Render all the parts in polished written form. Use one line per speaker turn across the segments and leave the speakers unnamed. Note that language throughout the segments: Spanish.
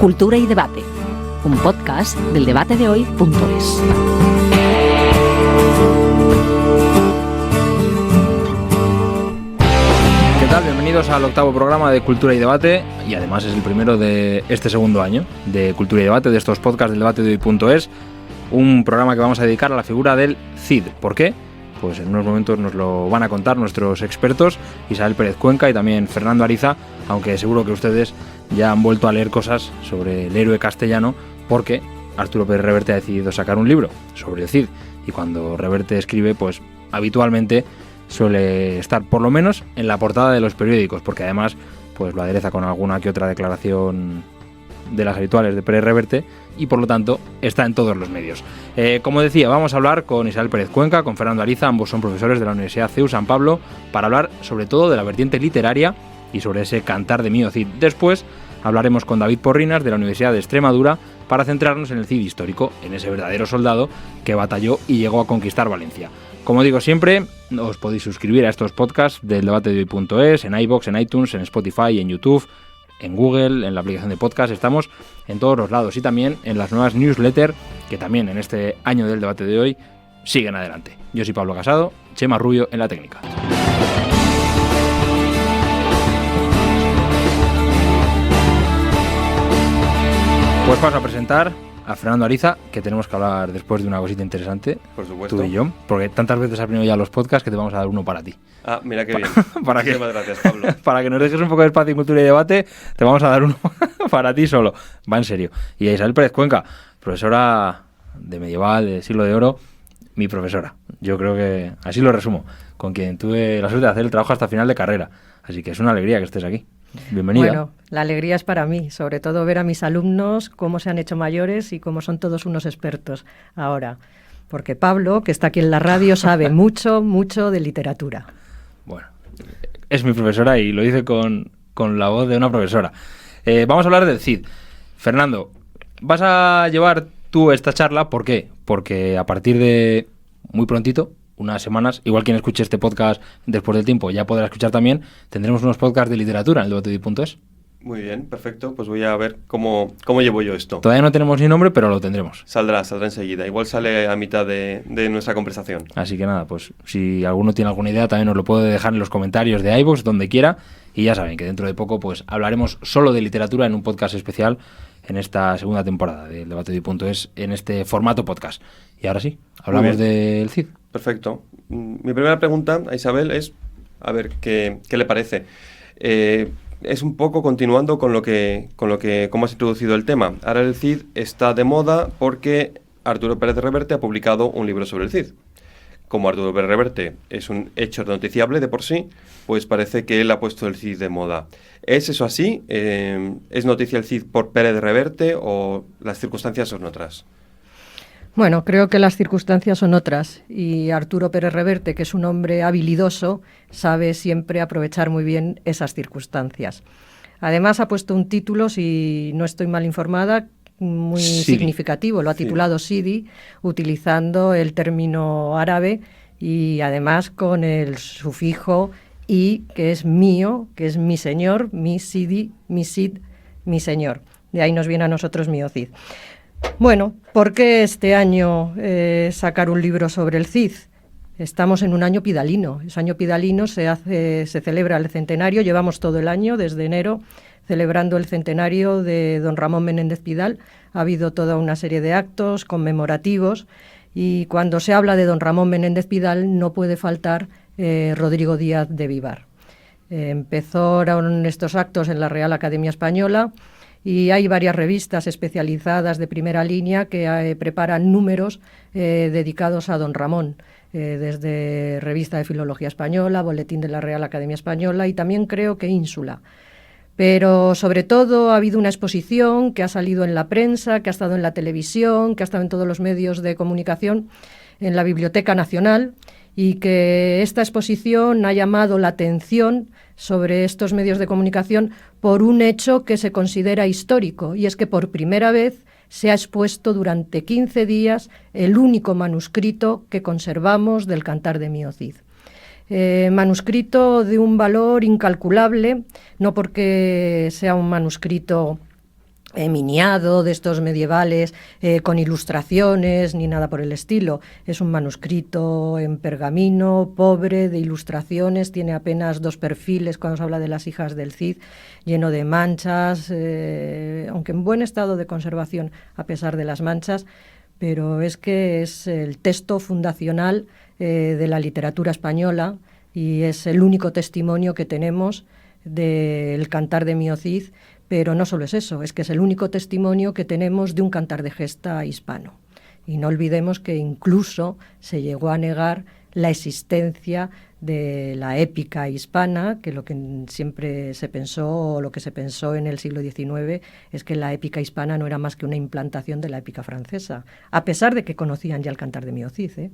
Cultura y debate, un podcast del debatedehoy.es.
¿Qué tal? Bienvenidos al octavo programa de Cultura y Debate, y además es el primero de este segundo año de Cultura y Debate, de estos podcasts del debatedehoy.es, un programa que vamos a dedicar a la figura del Cid. ¿Por qué? Pues en unos momentos nos lo van a contar nuestros expertos, Isabel Pérez Cuenca y también Fernando Ariza, aunque seguro que ustedes ya han vuelto a leer cosas sobre el héroe castellano, porque Arturo Pérez Reverte ha decidido sacar un libro sobre el Cid, y cuando Reverte escribe, pues habitualmente suele estar por lo menos en la portada de los periódicos, porque además pues lo adereza con alguna que otra declaración de las habituales de Pérez Reverte, y por lo tanto está en todos los medios. Como decía, vamos a hablar con Isabel Pérez Cuenca, con Fernando Ariza, ambos son profesores de la Universidad CEU San Pablo, para hablar sobre todo de la vertiente literaria y sobre ese cantar de Mío Cid. Después hablaremos con David Porrinas, de la Universidad de Extremadura, para centrarnos en el Cid histórico, en ese verdadero soldado que batalló y llegó a conquistar Valencia. Como digo siempre, os podéis suscribir a estos podcasts del debatedehoy.es, en iVoox, en iTunes, en Spotify, en YouTube, en Google, en la aplicación de podcast. Estamos en todos los lados, y también en las nuevas newsletters que también en este año del debate de hoy siguen adelante. Yo soy Pablo Casado, Chema Rubio en la técnica. Pues paso a presentar a Fernando Ariza, que tenemos que hablar después de una cosita interesante.
Por supuesto.
Tú y yo, porque tantas veces has venido ya a los podcasts que te vamos a dar uno para ti.
Ah, mira qué bien.
Muchísimas
gracias, Pablo.
Para que nos dejes un poco de espacio en cultura y debate, te vamos a dar uno para ti solo. Va en serio. Y a Isabel Pérez Cuenca, profesora de medieval, de siglo de oro, mi profesora. Yo creo que así lo resumo, con quien tuve la suerte de hacer el trabajo hasta final de carrera. Así que es una alegría que estés aquí. Bienvenida.
Bueno, la alegría es para mí, sobre todo ver a mis alumnos cómo se han hecho mayores y cómo son todos unos expertos ahora. Porque Pablo, que está aquí en la radio, sabe mucho, mucho de literatura.
Bueno, es mi profesora y lo dice con la voz de una profesora. Vamos a hablar del Cid. Fernando, vas a llevar tú esta charla, ¿por qué? Porque a partir de muy prontito, unas semanas, igual quien escuche este podcast después del tiempo ya podrá escuchar también, tendremos unos podcasts de literatura en el debatedehoy.es.
Muy bien, perfecto. Pues voy a ver cómo llevo yo esto.
Todavía no tenemos ni nombre, pero lo tendremos.
Saldrá enseguida. Igual sale a mitad de nuestra conversación.
Así que nada, pues si alguno tiene alguna idea, también nos lo puede dejar en los comentarios de iVoox, donde quiera. Y ya saben que dentro de poco pues hablaremos solo de literatura en un podcast especial en esta segunda temporada del debatedehoy.es, en este formato podcast. Y ahora sí, hablamos del Cid.
Perfecto. Mi primera pregunta a Isabel es, a ver, ¿qué le parece? Es un poco continuando con lo que cómo has introducido el tema. Ahora el Cid está de moda porque Arturo Pérez Reverte ha publicado un libro sobre el Cid. Como Arturo Pérez Reverte es un hecho noticiable de por sí, pues parece que él ha puesto el Cid de moda. ¿Es eso así? ¿Es noticia el Cid por Pérez Reverte o las circunstancias son otras?
Bueno, creo que las circunstancias son otras, y Arturo Pérez Reverte, que es un hombre habilidoso, sabe siempre aprovechar muy bien esas circunstancias. Además ha puesto un título, si no estoy mal informada, muy significativo. Lo ha titulado Sidi, utilizando el término árabe y además con el sufijo i, que es mío, que es mi señor, mi Sidi, mi Cid, mi señor. De ahí nos viene a nosotros Mío Cid. Bueno, ¿por qué este año sacar un libro sobre el Cid? Estamos en un año pidalino. Es año pidalino, se celebra el centenario, llevamos todo el año, desde enero, celebrando el centenario de don Ramón Menéndez Pidal. Ha habido toda una serie de actos conmemorativos, y cuando se habla de don Ramón Menéndez Pidal no puede faltar Rodrigo Díaz de Vivar. Empezaron estos actos en la Real Academia Española, y hay varias revistas especializadas de primera línea que preparan números dedicados a don Ramón, desde Revista de Filología Española, Boletín de la Real Academia Española y también creo que Ínsula. Pero sobre todo ha habido una exposición que ha salido en la prensa, que ha estado en la televisión, que ha estado en todos los medios de comunicación, en la Biblioteca Nacional, y que esta exposición ha llamado la atención sobre estos medios de comunicación por un hecho que se considera histórico, y es que por primera vez se ha expuesto durante 15 días el único manuscrito que conservamos del Cantar de Mío Cid. Manuscrito de un valor incalculable, no porque sea un manuscrito miniado, de estos medievales, con ilustraciones, ni nada por el estilo. Es un manuscrito en pergamino, pobre, de ilustraciones, tiene apenas 2 perfiles cuando se habla de las hijas del Cid, lleno de manchas, aunque en buen estado de conservación a pesar de las manchas, pero es que es el texto fundacional de la literatura española y es el único testimonio que tenemos del Cantar de Mio Cid. Pero no solo es eso, es que es el único testimonio que tenemos de un cantar de gesta hispano. Y no olvidemos que incluso se llegó a negar la existencia de la épica hispana, que lo que siempre se pensó, o lo que se pensó en el siglo XIX, es que la épica hispana no era más que una implantación de la épica francesa, a pesar de que conocían ya el Cantar de Mio Cid,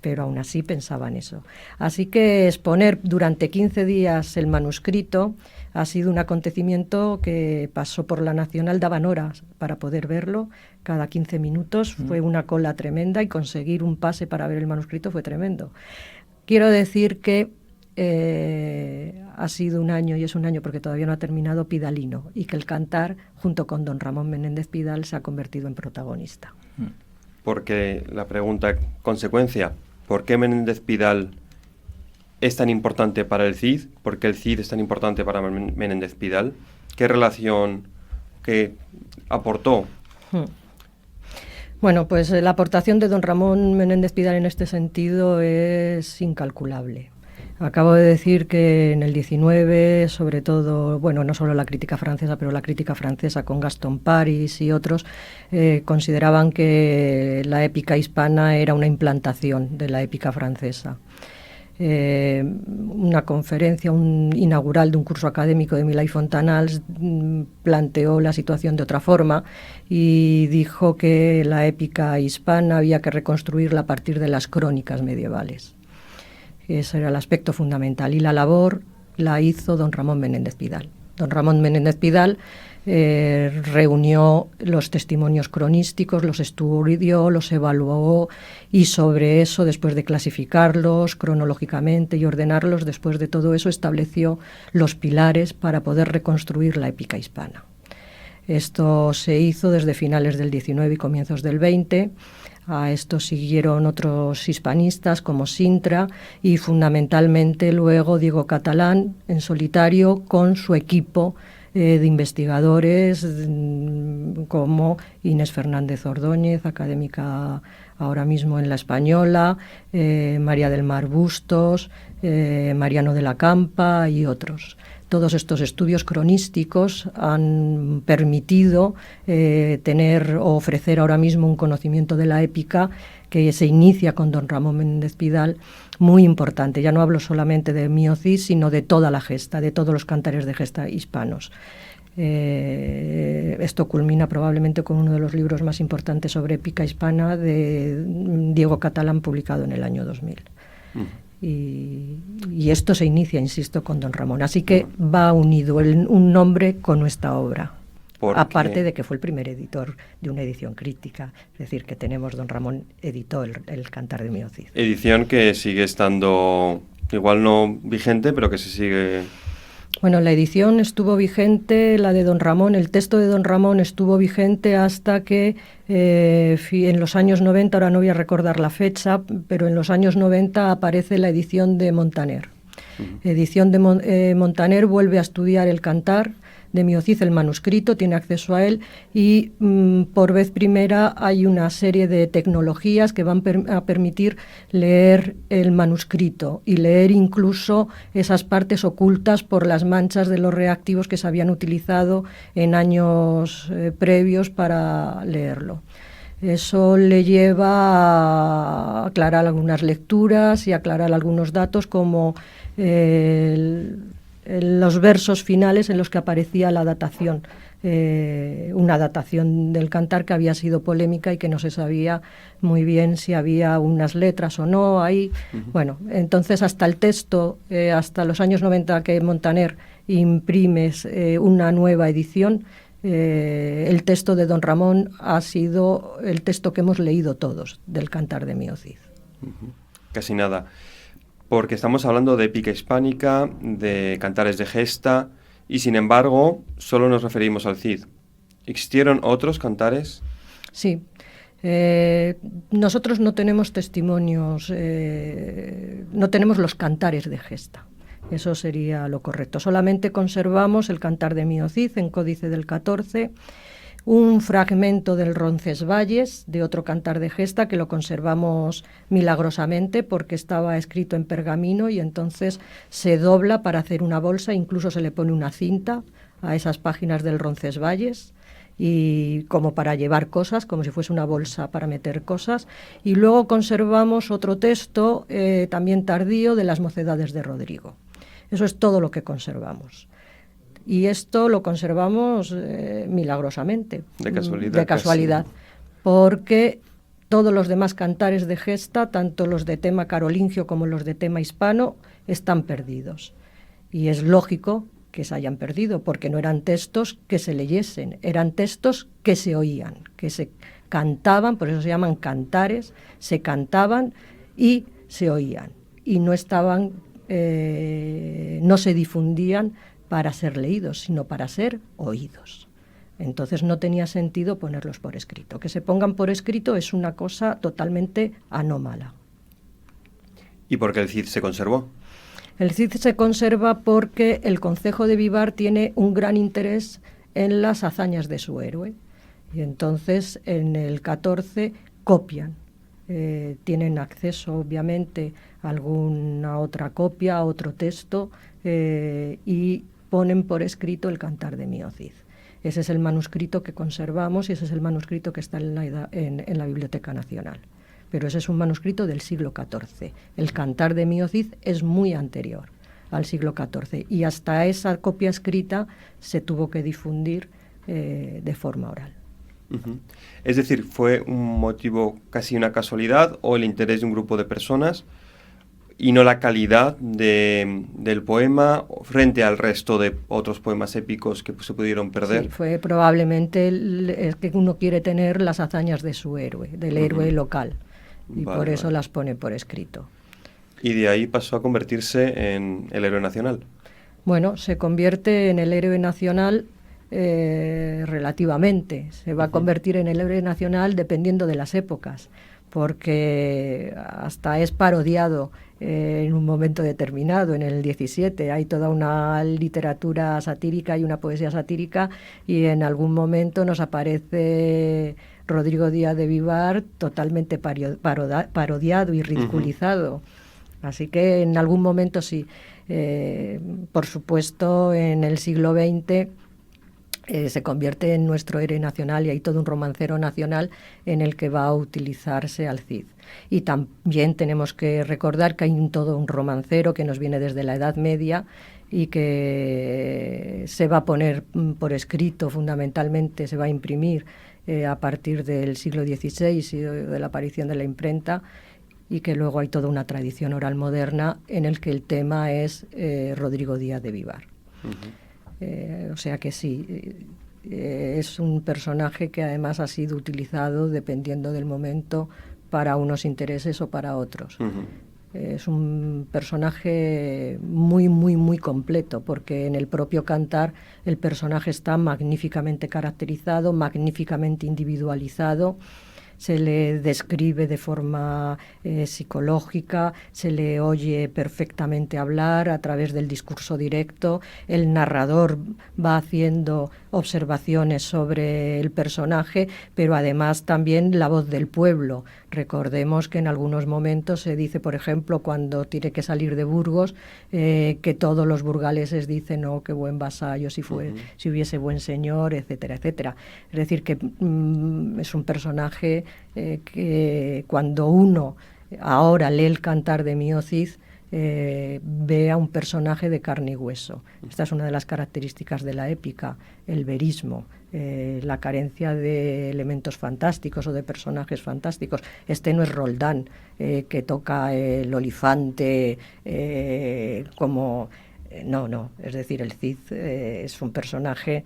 pero aún así pensaban eso. Así que exponer durante 15 días el manuscrito ha sido un acontecimiento que pasó por la Nacional, daban horas para poder verlo, cada 15 minutos, fue una cola tremenda y conseguir un pase para ver el manuscrito fue tremendo. Quiero decir que ha sido un año, y es un año porque todavía no ha terminado, pidalino, y que el cantar, junto con don Ramón Menéndez Pidal, se ha convertido en protagonista.
Porque la pregunta, consecuencia, ¿por qué Menéndez Pidal es tan importante para el Cid? ¿Por qué el Cid es tan importante para Menéndez Pidal? ¿Qué relación que aportó?
Bueno, pues la aportación de don Ramón Menéndez Pidal en este sentido es incalculable. Acabo de decir que en el 19, sobre todo, bueno, no solo la crítica francesa, pero la crítica francesa con Gaston Paris y otros, consideraban que la épica hispana era una implantación de la épica francesa. Una conferencia inaugural de un curso académico de Milà y Fontanals planteó la situación de otra forma y dijo que la épica hispana había que reconstruirla a partir de las crónicas medievales. Ese era el aspecto fundamental y la labor la hizo don Ramón Menéndez Pidal. Don Ramón Menéndez Pidal reunió los testimonios cronísticos, los estudió, los evaluó y sobre eso, después de clasificarlos cronológicamente y ordenarlos, después de todo eso estableció los pilares para poder reconstruir la épica hispana. Esto se hizo desde finales del 19 y comienzos del 20. A esto siguieron otros hispanistas como Sintra y fundamentalmente luego Diego Catalán en solitario con su equipo de investigadores como Inés Fernández Ordóñez, académica ahora mismo en La Española, María del Mar Bustos, Mariano de la Campa y otros. Todos estos estudios cronísticos han permitido tener o ofrecer ahora mismo un conocimiento de la épica que se inicia con don Ramón Menéndez Pidal, muy importante. Ya no hablo solamente de Mio Cid, sino de toda la gesta, de todos los cantares de gesta hispanos. Esto culmina probablemente con uno de los libros más importantes sobre épica hispana de Diego Catalán, publicado en el año 2000. Y esto se inicia, insisto, con don Ramón. Así que va unido un nombre con nuestra obra. Aparte de que fue el primer editor de una edición crítica. Es decir, que tenemos, don Ramón editó el Cantar de Mio Cid.
Edición que sigue estando, igual no vigente, pero que se sigue...
Bueno, la edición estuvo vigente, la de don Ramón, el texto de don Ramón estuvo vigente hasta que en los años 90, ahora no voy a recordar la fecha, pero en los años 90 aparece la edición de Montaner. Edición de Montaner vuelve a estudiar el Cantar de Mio Cid, el manuscrito, tiene acceso a él y por vez primera hay una serie de tecnologías que van a permitir leer el manuscrito y leer incluso esas partes ocultas por las manchas de los reactivos que se habían utilizado en años previos para leerlo. Eso le lleva a aclarar algunas lecturas y aclarar algunos datos como los versos finales en los que aparecía la datación, una datación del cantar que había sido polémica y que no se sabía muy bien si había unas letras o no ahí. Bueno, entonces hasta el texto, hasta los años 90 que Montaner imprime una nueva edición, el texto de don Ramón ha sido el texto que hemos leído todos del Cantar de Mio Cid.
Casi nada. Porque estamos hablando de épica hispánica, de cantares de gesta, y sin embargo, solo nos referimos al Cid. ¿Existieron otros cantares?
Sí. Nosotros no tenemos testimonios, no tenemos los cantares de gesta. Eso sería lo correcto. Solamente conservamos el cantar de Mío Cid en Códice del 14, un fragmento del Roncesvalles, de otro cantar de gesta, que lo conservamos milagrosamente porque estaba escrito en pergamino y entonces se dobla para hacer una bolsa, incluso se le pone una cinta a esas páginas del Roncesvalles, y como para llevar cosas, como si fuese una bolsa para meter cosas. Y luego conservamos otro texto también tardío de las Mocedades de Rodrigo. Eso es todo lo que conservamos. Y esto lo conservamos milagrosamente.
De casualidad.
De casualidad. Casi. Porque todos los demás cantares de gesta, tanto los de tema carolingio como los de tema hispano, están perdidos. Y es lógico que se hayan perdido, porque no eran textos que se leyesen, eran textos que se oían, que se cantaban, por eso se llaman cantares, se cantaban y se oían. Y no estaban, no se difundían para ser leídos, sino para ser oídos. Entonces no tenía sentido ponerlos por escrito. Que se pongan por escrito es una cosa totalmente anómala.
¿Y por qué el Cid se conservó?
El Cid se conserva porque el concejo de Vivar tiene un gran interés en las hazañas de su héroe. Y entonces en el 14 copian. Tienen acceso, obviamente, a alguna otra copia, a otro texto, y ponen por escrito el cantar de Mío Cid. Ese es el manuscrito que conservamos y ese es el manuscrito que está en la Biblioteca Nacional. Pero ese es un manuscrito del siglo XIV. El cantar de Mío Cid es muy anterior al siglo XIV y hasta esa copia escrita se tuvo que difundir de forma oral.
Uh-huh. Es decir, ¿fue un motivo, casi una casualidad, o el interés de un grupo de personas y no la calidad del poema frente al resto de otros poemas épicos que se pudieron perder?
Sí, fue probablemente el que uno quiere tener las hazañas de su héroe, del héroe local, y por eso las pone por escrito.
Y de ahí pasó a convertirse en el héroe nacional.
Bueno, se convierte en el héroe nacional relativamente. Se va a convertir en el héroe nacional dependiendo de las épocas, porque hasta es parodiado en un momento determinado, en el 17. Hay toda una literatura satírica y una poesía satírica, y en algún momento nos aparece Rodrigo Díaz de Vivar totalmente parodiado y ridiculizado. Uh-huh. Así que en algún momento sí. Por supuesto, en el siglo XX se convierte en nuestro héroe nacional y hay todo un romancero nacional en el que va a utilizarse al Cid. Y también tenemos que recordar que hay todo un romancero que nos viene desde la Edad Media y que se va a poner por escrito, fundamentalmente se va a imprimir a partir del siglo XVI y de la aparición de la imprenta, y que luego hay toda una tradición oral moderna en el que el tema es Rodrigo Díaz de Vivar. Uh-huh. O sea que sí, es un personaje que además ha sido utilizado dependiendo del momento para unos intereses o para otros. Uh-huh. Es un personaje muy, muy, muy completo, porque en el propio cantar el personaje está magníficamente caracterizado, magníficamente individualizado. Se le describe de forma psicológica, se le oye perfectamente hablar a través del discurso directo, el narrador va haciendo observaciones sobre el personaje, pero además también la voz del pueblo. Recordemos que en algunos momentos se dice, por ejemplo, cuando tiene que salir de Burgos, que todos los burgaleses dicen, oh, qué buen vasallo, si hubiese buen señor, etcétera, etcétera. Es decir, que es un personaje que cuando uno ahora lee el cantar de Mío Cid, ve a un personaje de carne y hueso. Esta es una de las características de la épica, el verismo, la carencia de elementos fantásticos o de personajes fantásticos. Este no es Roldán, que toca el olifante como... No, es decir, el Cid es un personaje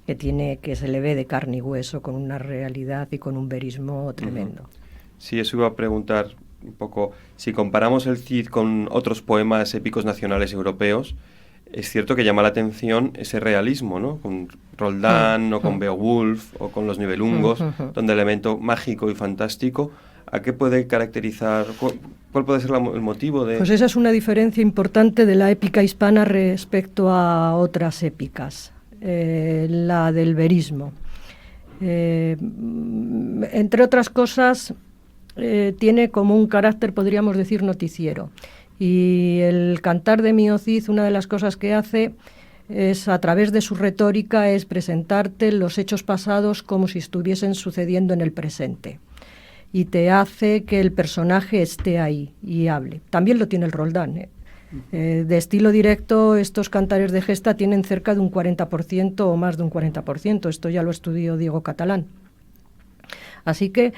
que se le ve de carne y hueso, con una realidad y con un verismo tremendo.
Uh-huh. Sí, eso iba a preguntar un poco, si comparamos el Cid con otros poemas épicos nacionales europeos, es cierto que llama la atención ese realismo, ¿no? Con Roldán o con Beowulf o con los Nibelungos, donde el elemento mágico y fantástico, ¿a qué puede caracterizar? ¿Cuál puede ser el motivo de...?
Pues esa es una diferencia importante de la épica hispana respecto a otras épicas, la del verismo. Entre otras cosas, tiene como un carácter, podríamos decir, noticiero. Y el Cantar de Mio Cid, una de las cosas que hace es, a través de su retórica, es presentarte los hechos pasados como si estuviesen sucediendo en el presente. Y te hace que el personaje esté ahí y hable. También lo tiene el Roldán. De estilo directo, estos cantares de gesta tienen cerca de un 40% o más de un 40%. Esto ya lo estudió Diego Catalán. Así que,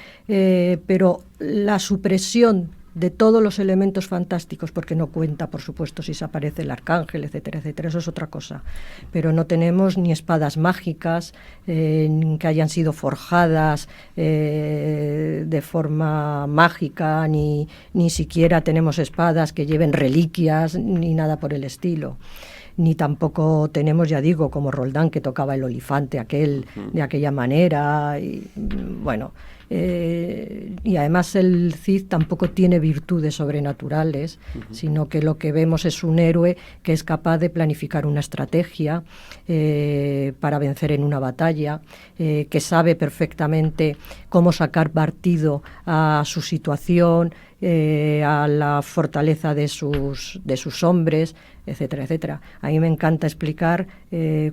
pero la supresión de todos los elementos fantásticos, porque no cuenta, por supuesto, si se aparece el arcángel, etcétera, etcétera, eso es otra cosa. Pero no tenemos ni espadas mágicas que hayan sido forjadas de forma mágica, ni siquiera tenemos espadas que lleven reliquias, ni nada por el estilo. Ni tampoco tenemos, ya digo, como Roldán, que tocaba el olifante de aquella manera, y bueno... y además el Cid tampoco tiene virtudes sobrenaturales, sino que lo que vemos es un héroe que es capaz de planificar una estrategia para vencer en una batalla, que sabe perfectamente cómo sacar partido a su situación, a la fortaleza de sus hombres, etcétera, etcétera. A mí me encanta explicar,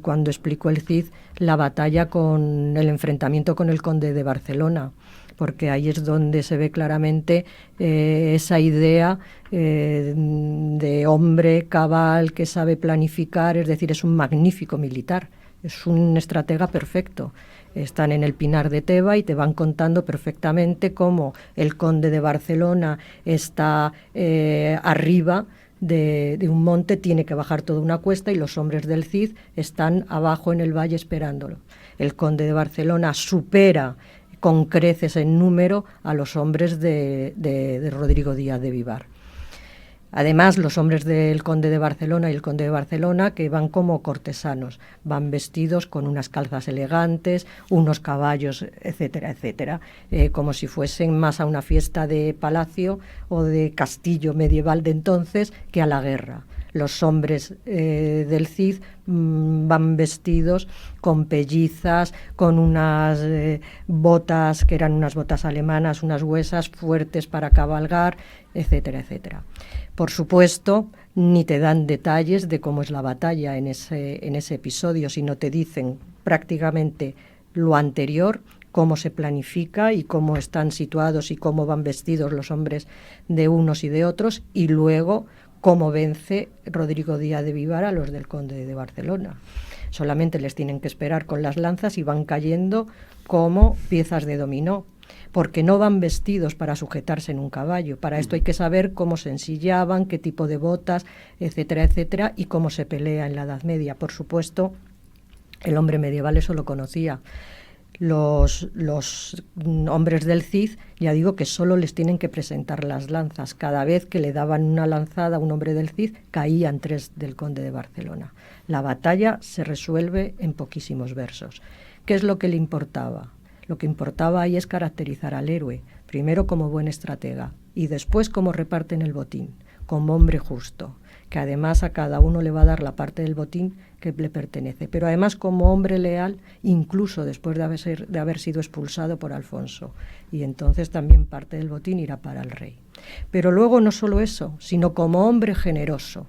cuando explicó el Cid, la batalla con el enfrentamiento con el conde de Barcelona, porque ahí es donde se ve claramente esa idea de hombre cabal que sabe planificar, es decir, es un magnífico militar, es un estratega perfecto. Están en el Pinar de Teba y te van contando perfectamente cómo el conde de Barcelona está arriba de un monte, tiene que bajar toda una cuesta y los hombres del Cid están abajo en el valle esperándolo. El conde de Barcelona supera con creces en número a los hombres de Rodrigo Díaz de Vivar. Además, los hombres del conde de Barcelona y el conde de Barcelona, que van como cortesanos, van vestidos con unas calzas elegantes, unos caballos, etcétera, etcétera, como si fuesen más a una fiesta de palacio o de castillo medieval de entonces que a la guerra. Los hombres del Cid van vestidos con pellizas, con unas botas que eran unas botas alemanas, unas huesas fuertes para cabalgar, etcétera, etcétera. Por supuesto, ni te dan detalles de cómo es la batalla en ese episodio, sino te dicen prácticamente lo anterior, cómo se planifica y cómo están situados y cómo van vestidos los hombres de unos y de otros, y luego cómo vence Rodrigo Díaz de Vivar a los del conde de Barcelona. Solamente les tienen que esperar con las lanzas y van cayendo como piezas de dominó, porque no van vestidos para sujetarse en un caballo. Para esto hay que saber cómo se ensillaban, qué tipo de botas, etcétera, etcétera, y cómo se pelea en la Edad Media. Por supuesto, el hombre medieval eso lo conocía. Los hombres del Cid, ya digo que solo les tienen que presentar las lanzas. Cada vez que le daban una lanzada a un hombre del Cid, caían 3 del conde de Barcelona. La batalla se resuelve en poquísimos versos. ¿Qué es lo que le importaba? Lo que importaba ahí es caracterizar al héroe, primero como buen estratega y después como reparten el botín, como hombre justo, que además a cada uno le va a dar la parte del botín que le pertenece, pero además como hombre leal, incluso después de haber sido expulsado por Alfonso, y entonces también parte del botín irá para el rey. Pero luego no solo eso, sino como hombre generoso,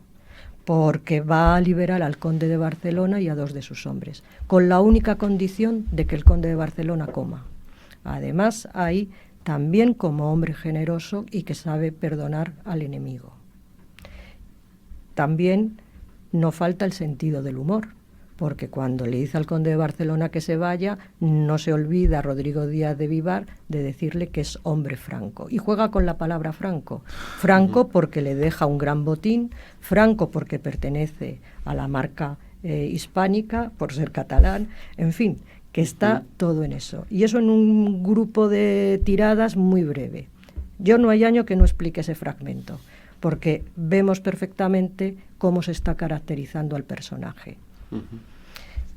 porque va a liberar al conde de Barcelona y a 2 de sus hombres, con la única condición de que el conde de Barcelona coma. Además, hay también como hombre generoso y que sabe perdonar al enemigo. También no falta el sentido del humor, porque cuando le dice al conde de Barcelona que se vaya, no se olvida Rodrigo Díaz de Vivar de decirle que es hombre franco. Y juega con la palabra franco. Franco porque le deja un gran botín, franco porque pertenece a la marca hispánica, por ser catalán, en fin, que está todo en eso. Y eso en un grupo de tiradas muy breve. Yo no hay año que no explique ese fragmento, porque vemos perfectamente cómo se está caracterizando al personaje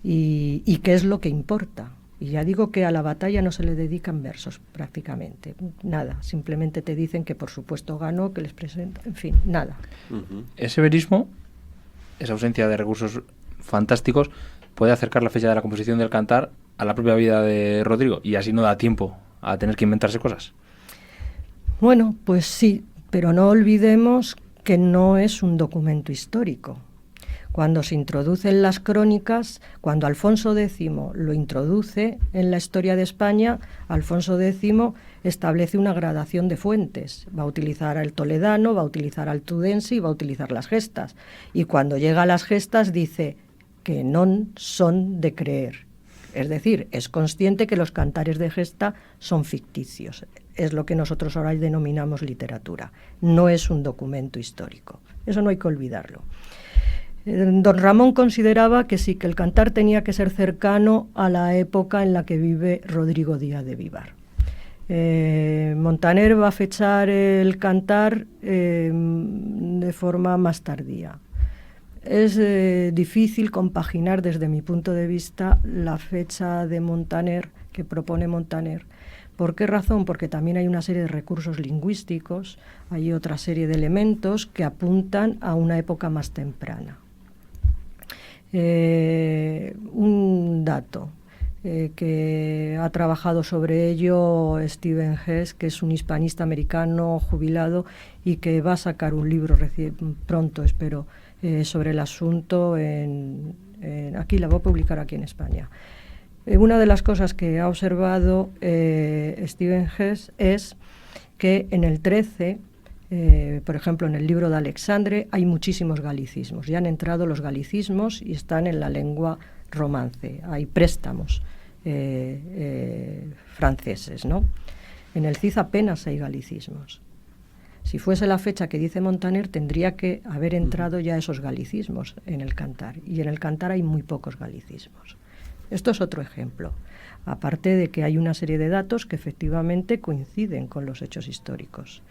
y qué es lo que importa. Y ya digo que a la batalla no se le dedican versos prácticamente, nada, simplemente te dicen que por supuesto ganó, que les presenta, en fin, nada.
Ese verismo, esa ausencia de recursos fantásticos, puede acercar la fecha de la composición del cantar a la propia vida de Rodrigo y así no da tiempo a tener que inventarse cosas.
Bueno, pues sí, pero no olvidemos que no es un documento histórico. Cuando se introducen las crónicas, cuando Alfonso X lo introduce en la historia de España, Alfonso X establece una gradación de fuentes. Va a utilizar al toledano, va a utilizar al tudense y va a utilizar las gestas. Y cuando llega a las gestas dice que non son de creer. Es decir, es consciente que los cantares de gesta son ficticios. Es lo que nosotros ahora denominamos literatura. No es un documento histórico. Eso no hay que olvidarlo. Don Ramón consideraba que sí, que el cantar tenía que ser cercano a la época en la que vive Rodrigo Díaz de Vivar. Montaner va a fechar el cantar de forma más tardía. Es difícil compaginar desde mi punto de vista la fecha de Montaner, que propone Montaner. ¿Por qué razón? Porque también hay una serie de recursos lingüísticos, hay otra serie de elementos que apuntan a una época más temprana. Un dato que ha trabajado sobre ello Stephen Hess, que es un hispanista americano jubilado y que va a sacar un libro pronto, espero, sobre el asunto. Aquí la voy a publicar aquí en España. Una de las cosas que ha observado Stephen Hess es que en el 13, por ejemplo, en el libro de Alexandre hay muchísimos galicismos. Ya han entrado los galicismos y están en la lengua romance. Hay préstamos franceses, ¿no? En el Cid apenas hay galicismos. Si fuese la fecha que dice Montaner, tendría que haber entrado ya esos galicismos en el cantar. Y en el cantar hay muy pocos galicismos. Esto es otro ejemplo. Aparte de que hay una serie de datos que efectivamente coinciden con los hechos históricos.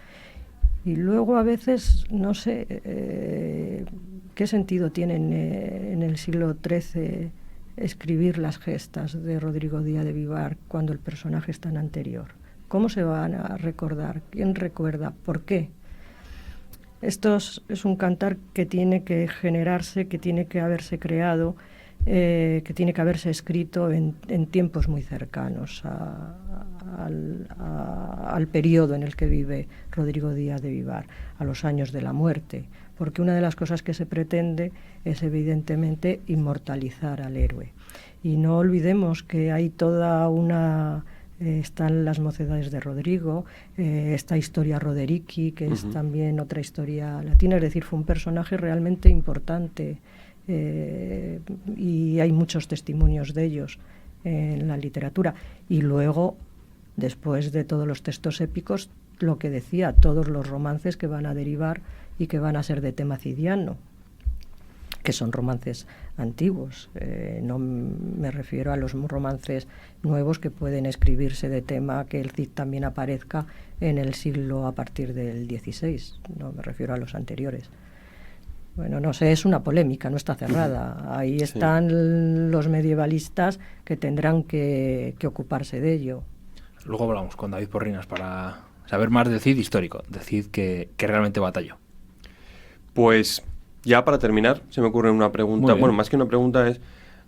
Y luego a veces, no sé, ¿qué sentido tiene en el siglo XIII escribir las gestas de Rodrigo Díaz de Vivar cuando el personaje es tan anterior? ¿Cómo se van a recordar? ¿Quién recuerda? ¿Por qué? Esto es un cantar que tiene que generarse, que tiene que haberse creado, que tiene que haberse escrito en tiempos muy cercanos al periodo en el que vive Rodrigo Díaz de Vivar, a los años de la muerte, porque una de las cosas que se pretende es evidentemente inmortalizar al héroe. Y no olvidemos que hay toda una... están las mocedades de Rodrigo, esta historia Rodericki, que es también otra historia latina, es decir, fue un personaje realmente importante. Y hay muchos testimonios de ellos en la literatura. Y luego, después de todos los textos épicos, lo que decía, todos los romances que van a derivar y que van a ser de tema cidiano, que son romances antiguos. No me refiero a los romances nuevos que pueden escribirse de tema que el Cid también aparezca en el siglo a partir del XVI. No me refiero a los anteriores. Bueno, no sé, es una polémica, no está cerrada. Ahí están los medievalistas que tendrán que ocuparse de ello.
Luego hablamos con David Porrinas para saber más del Cid histórico, del Cid que realmente batalló.
Pues ya para terminar, se me ocurre una pregunta. Bueno, más que una pregunta es,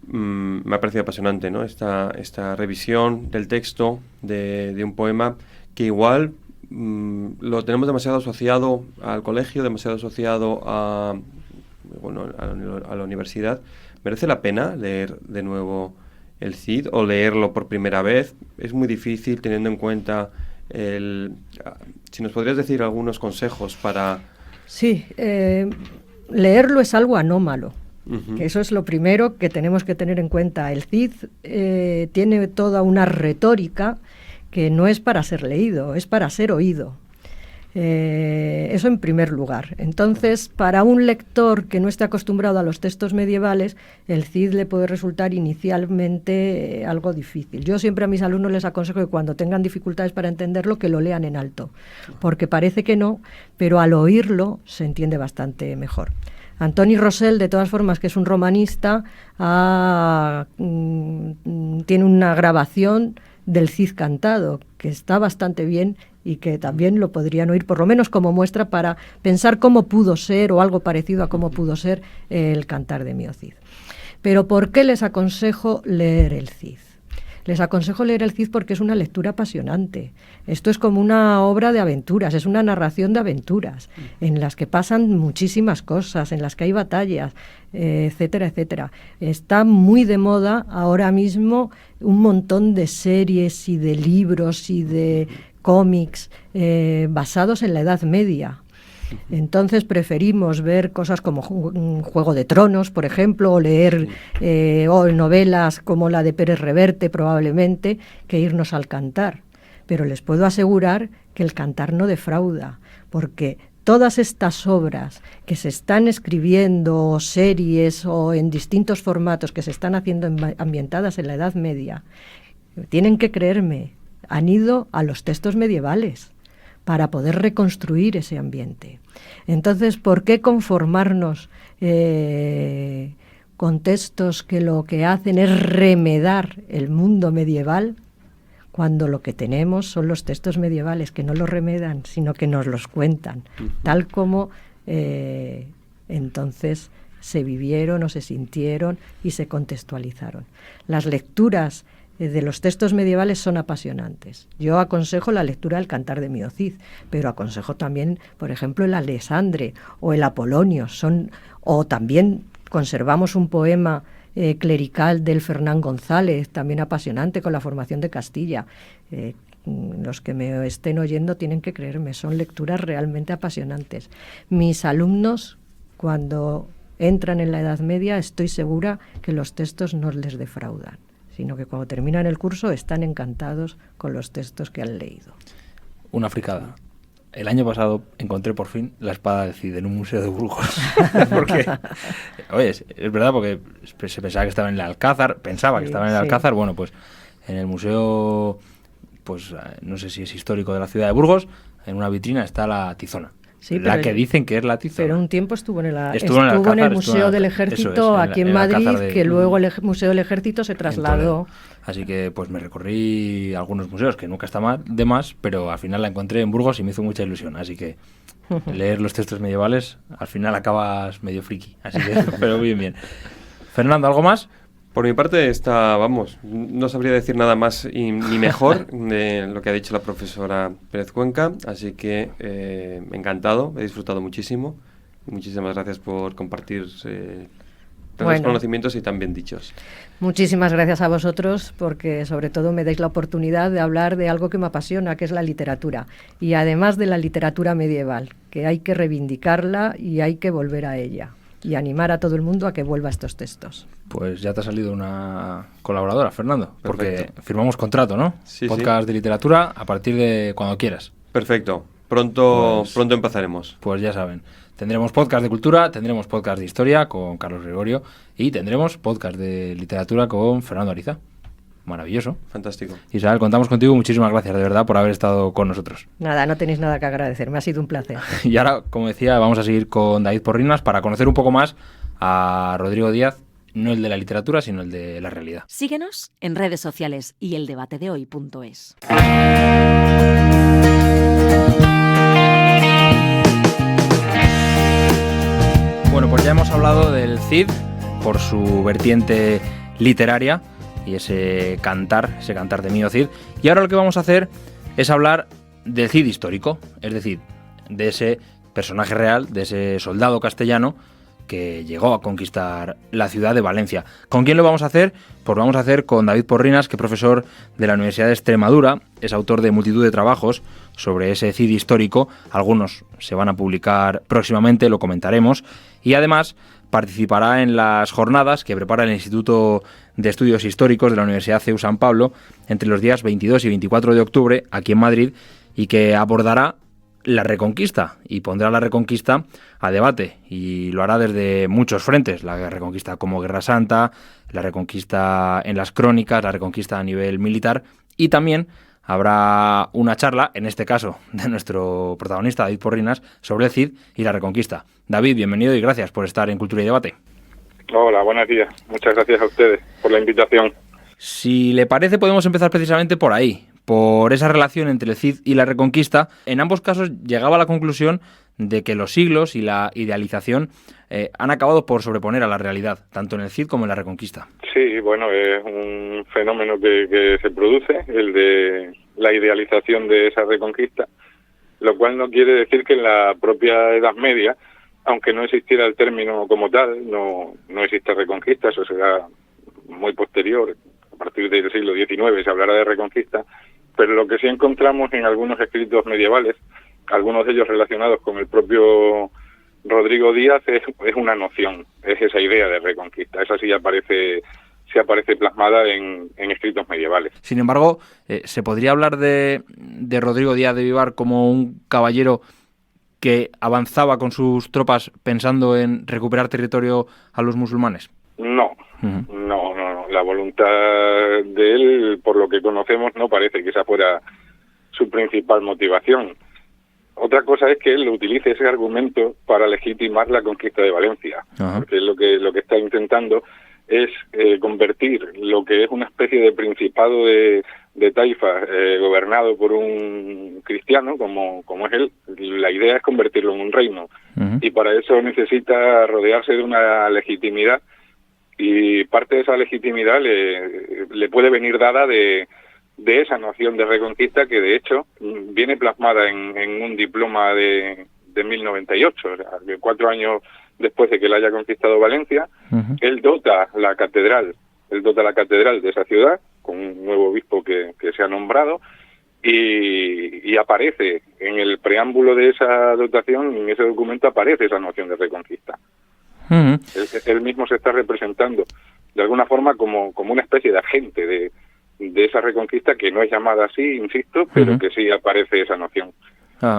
me ha parecido apasionante, ¿no? Esta revisión del texto de un poema que igual lo tenemos demasiado asociado al colegio, demasiado asociado a la universidad. ¿Merece la pena leer de nuevo el Cid o leerlo por primera vez? Es muy difícil teniendo en cuenta si nos podrías decir algunos consejos para...
Sí, leerlo es algo anómalo. Que eso es lo primero que tenemos que tener en cuenta. El Cid tiene toda una retórica que no es para ser leído, es para ser oído. Eso en primer lugar. Entonces, para un lector que no esté acostumbrado a los textos medievales, el Cid le puede resultar inicialmente algo difícil. Yo siempre a mis alumnos les aconsejo que cuando tengan dificultades para entenderlo, que lo lean en alto, porque parece que no, pero al oírlo se entiende bastante mejor. Antoni Rosell, de todas formas, que es un romanista, tiene una grabación del Cid cantado, que está bastante bien y que también lo podrían oír, por lo menos como muestra para pensar cómo pudo ser, o algo parecido a cómo pudo ser el cantar de Mio Cid. Pero ¿por qué les aconsejo leer el Cid? Les aconsejo leer el Cid porque es una lectura apasionante. Esto es como una obra de aventuras, es una narración de aventuras, en las que pasan muchísimas cosas, en las que hay batallas, etcétera, etcétera. Está muy de moda ahora mismo un montón de series y de libros y de cómics basados en la Edad Media. Entonces preferimos ver cosas como Juego de Tronos, por ejemplo, o leer novelas como la de Pérez Reverte, probablemente, que irnos al Cantar. Pero les puedo asegurar que el Cantar no defrauda, porque todas estas obras que se están escribiendo, o series, o en distintos formatos que se están haciendo ambientadas en la Edad Media, tienen que creerme, han ido a los textos medievales para poder reconstruir ese ambiente. Entonces, ¿por qué conformarnos con textos que lo que hacen es remedar el mundo medieval, cuando lo que tenemos son los textos medievales que no los remedan, sino que nos los cuentan, tal como entonces se vivieron o se sintieron y se contextualizaron? Las lecturas de los textos medievales son apasionantes. Yo aconsejo la lectura del Cantar de Mio Cid, pero aconsejo también, por ejemplo, el Alexandre o el Apolonio. O también conservamos un poema clerical del Fernán González, también apasionante, con la formación de Castilla. Los que me estén oyendo tienen que creerme, son lecturas realmente apasionantes. Mis alumnos, cuando entran en la Edad Media, estoy segura que los textos no les defraudan, sino que cuando terminan el curso están encantados con los textos que han leído.
Una fricada. El año pasado encontré por fin la espada del Cid en un museo de Burgos. Porque, oye, es verdad, porque se pensaba que estaba en el Alcázar, pensaba que estaba en el Alcázar. Bueno, pues en el museo, pues no sé si es histórico de la ciudad de Burgos, en una vitrina está la tizona. Sí, la que dicen que es la tizona.
Pero un tiempo estuvo en el Museo del Ejército, aquí en Madrid, que luego el Museo del Ejército se trasladó.
Así que pues me recorrí algunos museos, que nunca está de más, pero al final la encontré en Burgos y me hizo mucha ilusión. Así que leer los textos medievales, al final acabas medio friki. Así que, pero bien. Fernando, ¿algo más?
Por mi parte no sabría decir nada más ni mejor de lo que ha dicho la profesora Pérez Cuenca, así que encantado, he disfrutado muchísimo. Muchísimas gracias por compartir los conocimientos y tan bien dichos.
Muchísimas gracias a vosotros, porque sobre todo me dais la oportunidad de hablar de algo que me apasiona, que es la literatura, y además de la literatura medieval, que hay que reivindicarla y hay que volver a ella, y animar a todo el mundo a que vuelva a estos textos.
Pues ya te ha salido una colaboradora, Fernando.
Perfecto.
Porque firmamos contrato, ¿no?
Sí,
Podcast de literatura a partir de cuando quieras.
Perfecto. Pronto empezaremos.
Pues ya saben, tendremos podcast de cultura, tendremos podcast de historia con Carlos Gregorio y tendremos podcast de literatura con Fernando Ariza. Maravilloso.
Fantástico.
Isabel, contamos contigo. Muchísimas gracias, de verdad, por haber estado con nosotros.
Nada, no tenéis nada que agradecer. Me ha sido un placer.
Y ahora, como decía, vamos a seguir con David Porrinas para conocer un poco más a Rodrigo Díaz, no el de la literatura, sino el de la realidad.
Síguenos en redes sociales y eldebatedehoy.es.
Bueno, pues ya hemos hablado del Cid por su vertiente literaria y ese cantar de Mio Cid. Y ahora lo que vamos a hacer es hablar del Cid histórico, es decir, de ese personaje real, de ese soldado castellano que llegó a conquistar la ciudad de Valencia. ¿Con quién lo vamos a hacer? Pues lo vamos a hacer con David Porrinas, que es profesor de la Universidad de Extremadura, es autor de multitud de trabajos sobre ese Cid histórico. Algunos se van a publicar próximamente, lo comentaremos, y además participará en las jornadas que prepara el Instituto de Estudios Históricos de la Universidad CEU San Pablo entre los días 22 y 24 de octubre aquí en Madrid, y que abordará la Reconquista, y pondrá la Reconquista a debate, y lo hará desde muchos frentes: la Reconquista como Guerra Santa, la Reconquista en las crónicas, la Reconquista a nivel militar, y también habrá una charla, en este caso de nuestro protagonista David Porrinas, sobre el Cid y la Reconquista. David, bienvenido y gracias por estar en Cultura y Debate.
Hola, buenos días. Muchas gracias a ustedes por la invitación.
Si le parece, podemos empezar precisamente por ahí, por esa relación entre el Cid y la Reconquista. En ambos casos llegaba a la conclusión de que los siglos y la idealización han acabado por sobreponer a la realidad, tanto en el Cid como en la Reconquista.
Sí, bueno, es un fenómeno que se produce, el de la idealización de esa Reconquista, lo cual no quiere decir que en la propia Edad Media, aunque no existiera el término como tal, no existe Reconquista, eso será muy posterior. A partir del siglo XIX se hablará de Reconquista, pero lo que sí encontramos en algunos escritos medievales, algunos de ellos relacionados con el propio Rodrigo Díaz, es una noción, es esa idea de Reconquista. Esa sí aparece plasmada en escritos medievales.
Sin embargo, ¿se podría hablar de Rodrigo Díaz de Vivar como un caballero que avanzaba con sus tropas pensando en recuperar territorio a los musulmanes?
No. La voluntad de él, por lo que conocemos, no parece que esa fuera su principal motivación. Otra cosa es que él utilice ese argumento para legitimar la conquista de Valencia, porque lo que está intentando es convertir lo que es una especie de principado de taifas gobernado por un cristiano como es él. La idea es convertirlo en un reino, y para eso necesita rodearse de una legitimidad, y parte de esa legitimidad le puede venir dada de esa noción de reconquista, que de hecho viene plasmada en un diploma de 1098, o sea, que 4 años después de que él haya conquistado Valencia. Él dota la catedral de esa ciudad con un nuevo obispo que se ha nombrado, y aparece en el preámbulo de esa dotación, en ese documento aparece esa noción de reconquista. Él mismo se está representando de alguna forma como una especie de agente de esa reconquista, que no es llamada así, insisto, pero que sí aparece esa noción.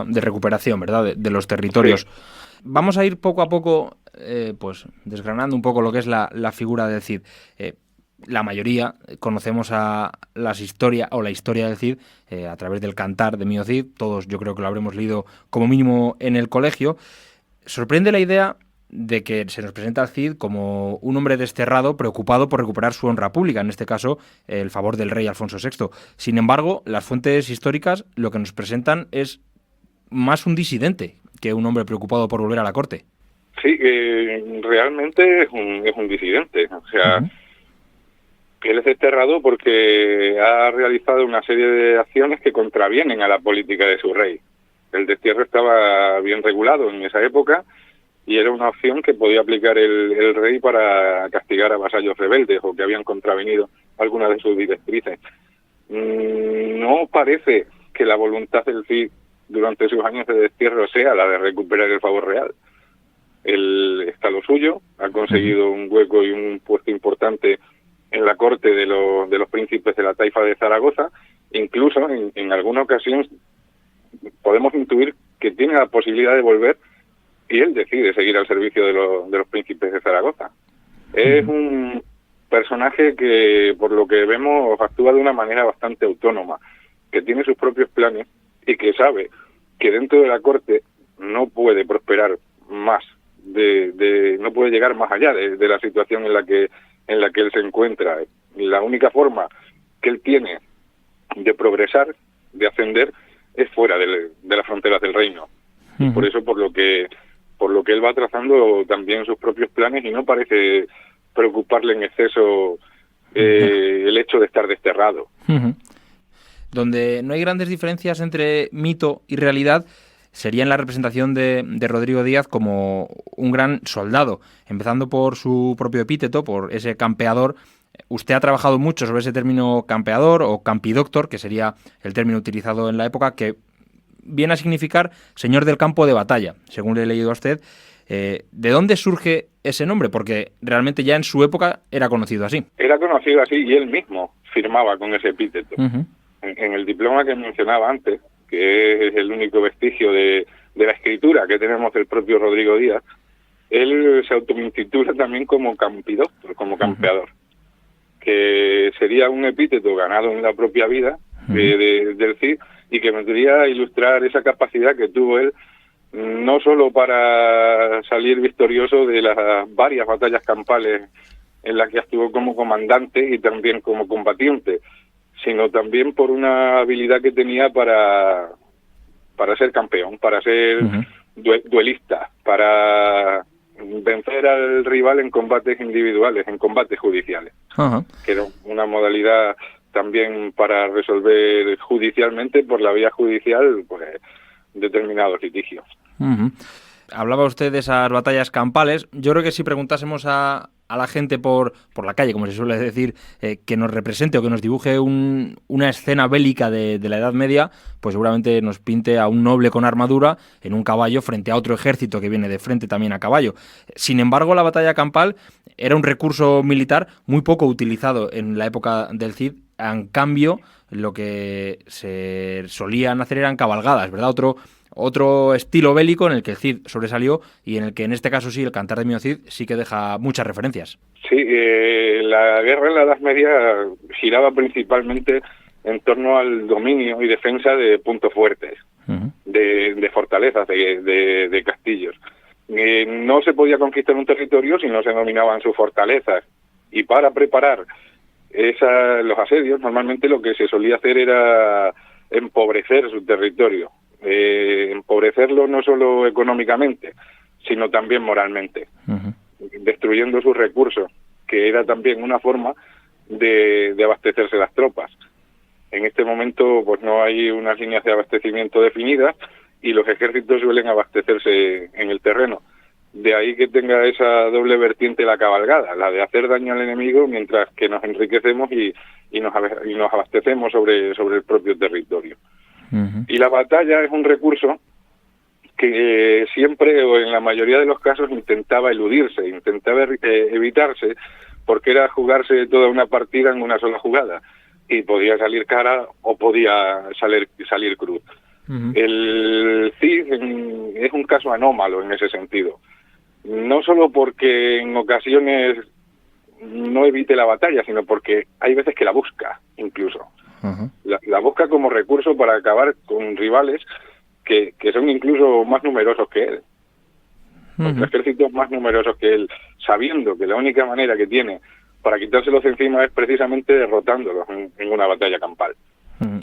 De recuperación, ¿verdad?, de los territorios. Sí. Vamos a ir poco a poco pues desgranando un poco lo que es la figura del Cid. La mayoría conocemos la historia del Cid a través del Cantar de Mío Cid. Todos yo creo que lo habremos leído como mínimo en el colegio. Sorprende la idea de que se nos presenta al Cid como un hombre desterrado preocupado por recuperar su honra pública, en este caso el favor del rey Alfonso VI. Sin embargo, las fuentes históricas lo que nos presentan es más un disidente que un hombre preocupado por volver a la corte.
Sí, realmente es un disidente. O sea, él es desterrado porque ha realizado una serie de acciones que contravienen a la política de su rey. El destierro estaba bien regulado en esa época, y era una opción que podía aplicar el rey para castigar a vasallos rebeldes o que habían contravenido algunas de sus directrices. No parece que la voluntad del Cid durante sus años de destierro sea la de recuperar el favor real. Él está a lo suyo, ha conseguido un hueco y un puesto importante en la corte de los príncipes de la taifa de Zaragoza. Incluso en alguna ocasión podemos intuir que tiene la posibilidad de volver, y él decide seguir al servicio de los príncipes de Zaragoza. Es un personaje que, por lo que vemos, actúa de una manera bastante autónoma, que tiene sus propios planes y que sabe que dentro de la corte no puede prosperar más, no puede llegar más allá de la situación en la que él se encuentra. La única forma que él tiene de progresar, de ascender, es fuera de las fronteras del reino. Y por eso, por lo que él va trazando también sus propios planes, y no parece preocuparle en exceso el hecho de estar desterrado.
Donde no hay grandes diferencias entre mito y realidad sería en la representación de Rodrigo Díaz como un gran soldado, empezando por su propio epíteto, por ese campeador. Usted ha trabajado mucho sobre ese término campeador o campidoctor, que sería el término utilizado en la época, que viene a significar señor del campo de batalla, según le he leído a usted. ¿De dónde surge ese nombre? Porque realmente ya en su época era conocido así.
Era conocido así, y él mismo firmaba con ese epíteto. En el diploma que mencionaba antes, que es el único vestigio de la escritura que tenemos del propio Rodrigo Díaz, él se autointitula también como campidóctor, como campeador, que sería un epíteto ganado en la propia vida del Cid, y que vendría a ilustrar esa capacidad que tuvo él, no solo para salir victorioso de las varias batallas campales en las que actuó como comandante y también como combatiente, sino también por una habilidad que tenía para ser campeón, para ser duelista, para vencer al rival en combates individuales, en combates judiciales, que era una modalidad también para resolver judicialmente, por la vía judicial, pues determinados litigios.
Hablaba usted de esas batallas campales. Yo creo que si preguntásemos a la gente por la calle, como se suele decir, que nos represente o que nos dibuje una escena bélica de la Edad Media, pues seguramente nos pinte a un noble con armadura en un caballo frente a otro ejército que viene de frente también a caballo. Sin embargo, la batalla campal era un recurso militar muy poco utilizado en la época del Cid. En cambio, lo que se solían hacer eran cabalgadas, ¿verdad? Otro estilo bélico en el que el Cid sobresalió y en el que en este caso sí, el Cantar de Mio Cid sí que deja muchas referencias.
Sí, la guerra en la Edad Media giraba principalmente en torno al dominio y defensa de puntos fuertes, de fortalezas, de castillos. No se podía conquistar un territorio si no se dominaban sus fortalezas, y para preparar los asedios normalmente lo que se solía hacer era empobrecer su territorio. Empobrecerlo no solo económicamente, sino también moralmente, destruyendo sus recursos, que era también una forma de abastecerse las tropas. En este momento pues no hay unas líneas de abastecimiento definidas y los ejércitos suelen abastecerse en el terreno. De ahí que tenga esa doble vertiente la cabalgada, la de hacer daño al enemigo mientras que nos enriquecemos y nos abastecemos sobre el propio territorio. Y la batalla es un recurso que siempre, o en la mayoría de los casos, intentaba eludirse, intentaba evitarse, porque era jugarse toda una partida en una sola jugada, y podía salir cara o podía salir cruz. El Cid es un caso anómalo en ese sentido, no solo porque en ocasiones no evite la batalla, sino porque hay veces que la busca, incluso. La busca como recurso para acabar con rivales que son incluso más numerosos que él, contra ejércitos más numerosos que él, sabiendo que la única manera que tiene para quitárselos encima es precisamente derrotándolos en una batalla campal.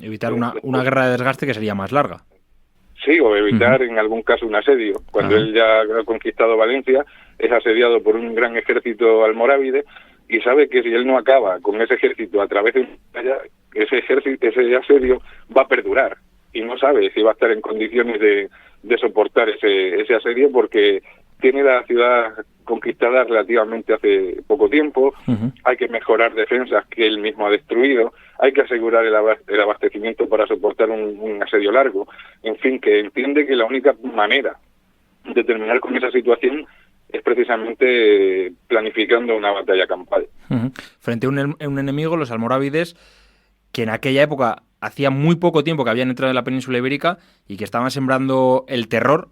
Evitar una guerra de desgaste que sería más larga.
Sí, o evitar en algún caso un asedio. Cuando él ya ha conquistado Valencia, es asediado por un gran ejército almorávide y sabe que si él no acaba con ese ejército a través de una batalla, ese asedio va a perdurar, y no sabe si va a estar en condiciones de soportar ese asedio, porque tiene la ciudad conquistada relativamente hace poco tiempo, hay que mejorar defensas que él mismo ha destruido, hay que asegurar el abastecimiento para soportar un asedio largo, en fin, que entiende que la única manera de terminar con esa situación es precisamente planificando una batalla campal.
Frente a un enemigo, los almorávides, que en aquella época hacía muy poco tiempo que habían entrado en la península ibérica y que estaban sembrando el terror,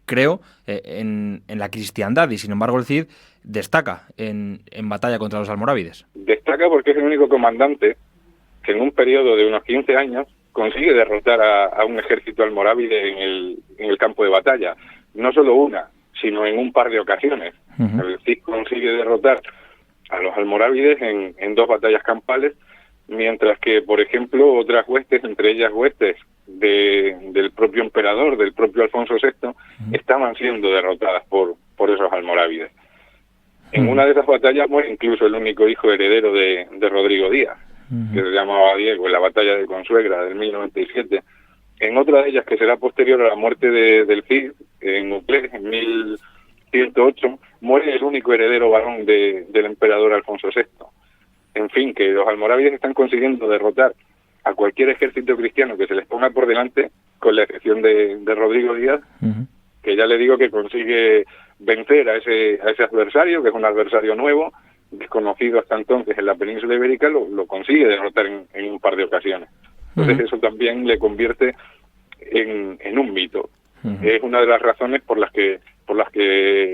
creo, en la cristiandad, y sin embargo el Cid destaca en batalla contra los almorávides.
Destaca porque es el único comandante que en un periodo de unos 15 años consigue derrotar a un ejército almorávide en el campo de batalla. No solo una, sino en un par de ocasiones. El Cid consigue derrotar a los almorávides en 2 batallas campales, mientras que, por ejemplo, otras huestes, entre ellas huestes del propio emperador, del propio Alfonso VI, estaban siendo derrotadas por esos almorávides. En una de esas batallas muere incluso el único hijo heredero de Rodrigo Díaz, que se llamaba Diego, en la batalla de Consuegra del 1097. En otra de ellas, que será posterior a la muerte del Cid, en Uclés, en 1108, muere el único heredero varón del emperador Alfonso VI. En fin, que los almorávides están consiguiendo derrotar a cualquier ejército cristiano que se les ponga por delante, con la excepción de Rodrigo Díaz, que ya le digo que consigue vencer a ese adversario, que es un adversario nuevo, desconocido hasta entonces en la península ibérica, lo consigue derrotar en un par de ocasiones. Entonces eso también le convierte en un mito. Es una de las razones por las que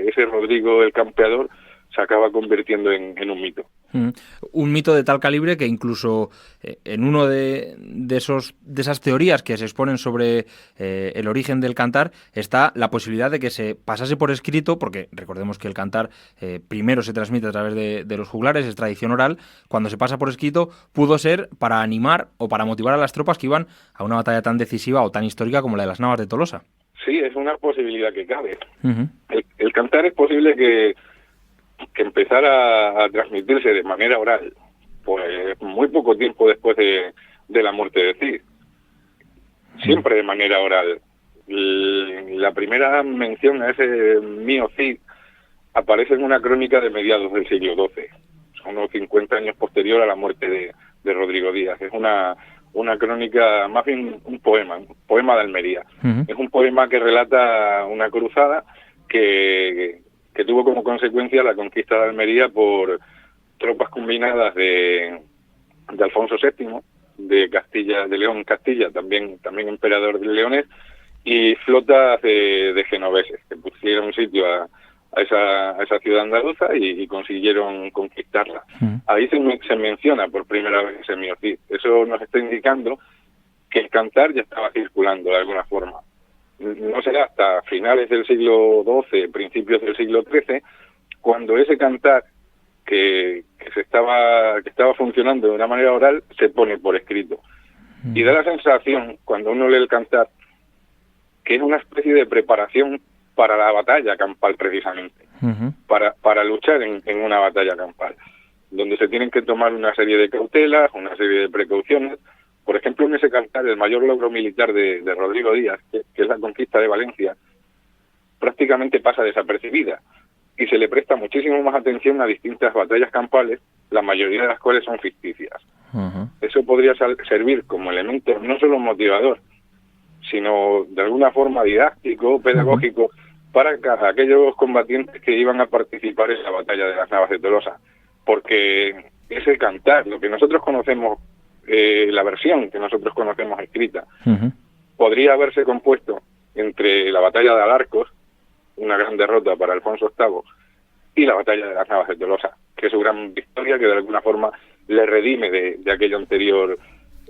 ese Rodrigo el Campeador se acaba convirtiendo en un mito.
Un mito de tal calibre que incluso en uno de esas teorías que se exponen sobre el origen del cantar está la posibilidad de que se pasase por escrito, porque recordemos que el cantar primero se transmite a través de los juglares, es tradición oral. Cuando se pasa por escrito pudo ser para animar o para motivar a las tropas que iban a una batalla tan decisiva o tan histórica como la de las Navas de Tolosa.
Sí, es una posibilidad que cabe. El cantar es posible que empezara a transmitirse de manera oral, pues muy poco tiempo después de la muerte de Cid. Siempre de manera oral. La primera mención a ese mío Cid aparece en una crónica de mediados del siglo XII, unos 50 años posterior a la muerte de Rodrigo Díaz. Es una crónica, más bien un poema de Almería. Es un poema que relata una cruzada que tuvo como consecuencia la conquista de Almería por tropas combinadas de Alfonso VII, de Castilla, de León Castilla, también emperador de Leones, y flotas de genoveses que pusieron sitio a esa ciudad andaluza y consiguieron conquistarla. Ahí se menciona por primera vez ese mío Cid. Eso nos está indicando que el cantar ya estaba circulando de alguna forma. No será hasta finales del siglo XII, principios del siglo XIII, cuando ese cantar que estaba funcionando de una manera oral se pone por escrito. Y da la sensación, cuando uno lee el cantar, que es una especie de preparación para la batalla campal, precisamente, para luchar en una batalla campal, donde se tienen que tomar una serie de cautelas, una serie de precauciones. Por ejemplo, en ese cantar, el mayor logro militar de Rodrigo Díaz, que es la conquista de Valencia, prácticamente pasa desapercibida y se le presta muchísimo más atención a distintas batallas campales, la mayoría de las cuales son ficticias. Eso podría servir como elemento no solo motivador, sino de alguna forma didáctico, pedagógico, para aquellos combatientes que iban a participar en la batalla de las Navas de Tolosa. Porque ese cantar, lo que nosotros conocemos, la versión que nosotros conocemos escrita, podría haberse compuesto entre la batalla de Alarcos, una gran derrota para Alfonso VIII, y la batalla de las Navas de Tolosa, que es su gran victoria, que de alguna forma le redime de aquella anterior